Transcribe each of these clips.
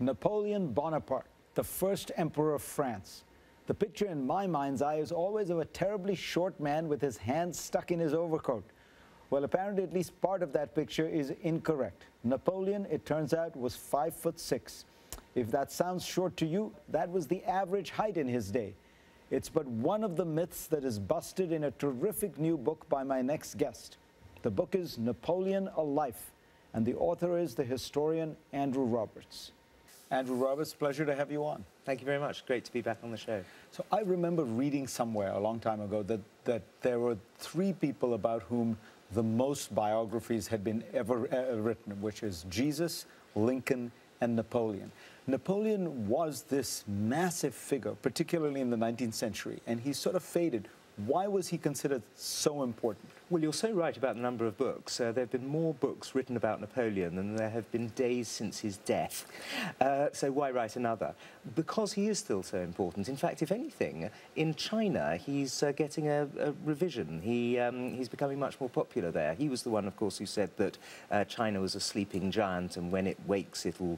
Napoleon Bonaparte, the first emperor of France. The picture in my mind's eye is always of a terribly short man with his hands stuck in his overcoat. Well, apparently at least part of that picture is incorrect. Napoleon, it turns out, was 5'6". If that sounds short to you, that was the average height in his day. It's but one of the myths that is busted in a terrific new book by my next guest. The book is Napoleon, A Life, and the author is the historian Andrew Roberts. Andrew Roberts, pleasure to have you on. Thank you very much. Great to be back on the show. So I remember reading somewhere a long time ago that there were three people about whom the most biographies had been ever written, which is Jesus, Lincoln, and Napoleon. Napoleon was this massive figure, particularly in the 19th century, and he sort of faded. Why was he considered so important? Well, you're so right about the number of books. There have been more books written about Napoleon than there have been days since his death. So why write another? Because he is still so important. In fact, if anything, in China, he's getting a revision. He's becoming much more popular there. He was the one, of course, who said that China was a sleeping giant, and when it wakes, it'll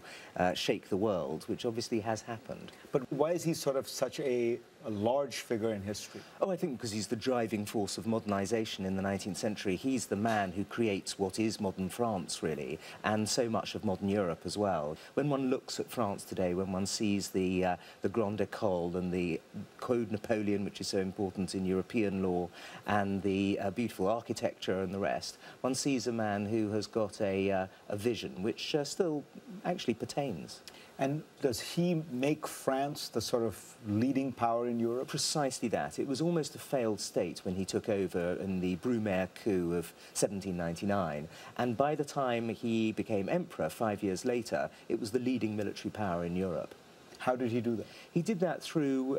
shake the world, which obviously has happened. But why is he sort of such a large figure in history? Oh, I think because he's the driving force of modernization in the 19th century. He's the man who creates what is modern France, really, and so much of modern Europe as well. When one looks at France today, when one sees the Grande École and the Code Napoleon, which is so important in European law, and the beautiful architecture and the rest, one sees a man who has got a vision which still actually pertains. And does he make France the sort of leading power in Europe? Precisely that. It was almost a failed state when he took over in the Brumaire coup of 1799. And by the time he became emperor 5 years later, it was the leading military power in Europe. How did he do that? He did that through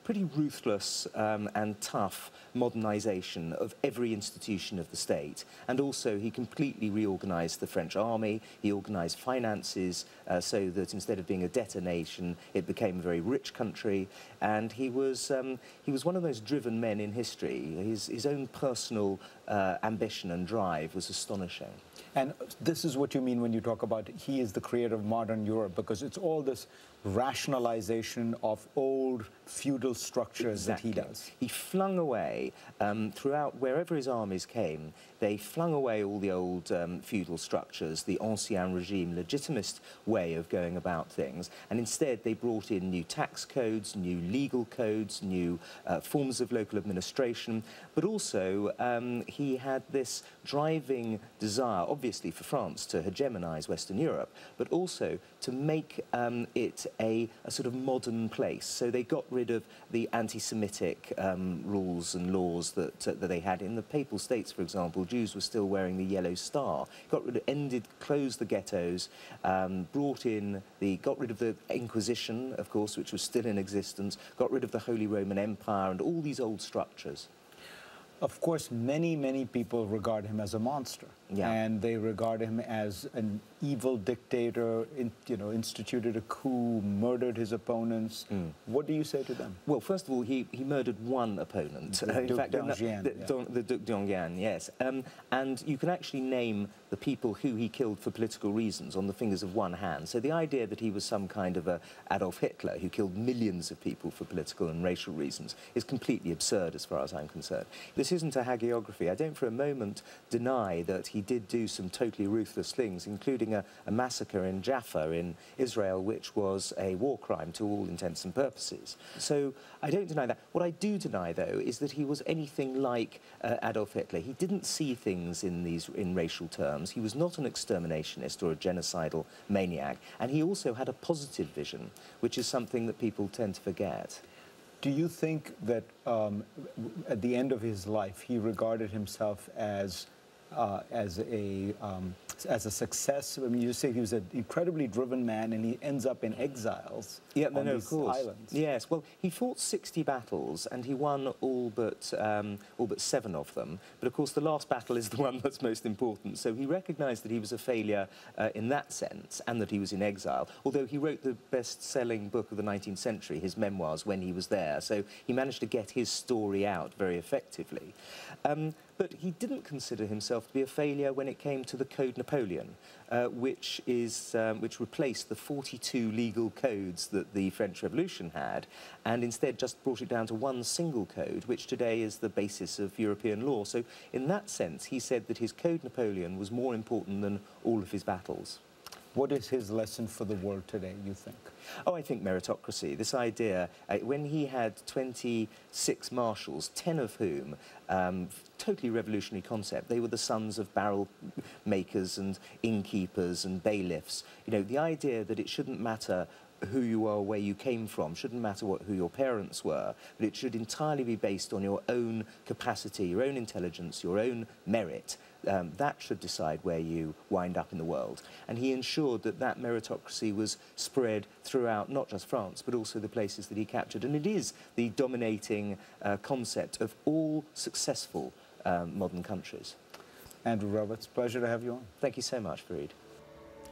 pretty ruthless and tough modernization of every institution of the state. And also he completely reorganized the French army. He organized finances so that instead of being a debtor nation, it became a very rich country. And he was one of those driven men in history. His own personal ambition and drive was astonishing. And this is what you mean when you talk about he is the creator of modern Europe, because it's all this rationalization of old feudal structures that he does. He flung away, throughout wherever his armies came, they flung away all the old feudal structures, the ancien regime, legitimist way of going about things, and instead they brought in new tax codes, new legal codes, new forms of local administration, but also he had this driving desire, obviously for France to hegemonize Western Europe, but also to make it a sort of modern place. So they got rid of the anti-Semitic rules and laws that they had in the Papal States, for example. Jews were still wearing the yellow star. Got rid of, closed the ghettos, got rid of the Inquisition, of course, which was still in existence, got rid of the Holy Roman Empire and all these old structures. Of course, many, many people regard him as a monster. Yeah. And they regard him as an evil dictator, instituted a coup, murdered his opponents. What do you say to them? Well, first of all, he murdered one opponent. The Duc d'Enghien. The Duc d'Enghien, yes. And you can actually name the people who he killed for political reasons on the fingers of one hand. So the idea that he was some kind of a Adolf Hitler who killed millions of people for political and racial reasons is completely absurd as far as I'm concerned. This isn't a hagiography. I don't for a moment deny that he did do some totally ruthless things, including a massacre in Jaffa in Israel, which was a war crime to all intents and purposes. So I don't deny that. What I do deny, though, is that he was anything like Adolf Hitler. He didn't see things in racial terms. He was not an exterminationist or a genocidal maniac. And he also had a positive vision, which is something that people tend to forget. Do you think that at the end of his life, he regarded himself as a success? I mean, you say he was an incredibly driven man, and he ends up in exiles on these islands. Yes, well, he fought 60 battles, and he won all but 7 of them. But of course, the last battle is the one that's most important. So he recognised that he was a failure in that sense, and that he was in exile. Although he wrote the best-selling book of the 19th century, his memoirs, when he was there. So he managed to get his story out very effectively. But he didn't consider himself to be a failure when it came to the Code Napoleon, which replaced the 42 legal codes that the French Revolution had, and instead just brought it down to one single code, which today is the basis of European law. So in that sense, he said that his Code Napoleon was more important than all of his battles. What is his lesson for the world today, you think? Oh, I think meritocracy. This idea, when he had 26 marshals, 10 of whom, totally revolutionary concept, they were the sons of barrel makers and innkeepers and bailiffs. You know, the idea that it shouldn't matter who you are, where you came from, shouldn't matter who your parents were, but it should entirely be based on your own capacity, your own intelligence, your own merit. That should decide where you wind up in the world. And he ensured that that meritocracy was spread throughout not just France, but also the places that he captured. And it is the dominating concept of all successful modern countries. Andrew Roberts, pleasure to have you on. Thank you so much, Fareed.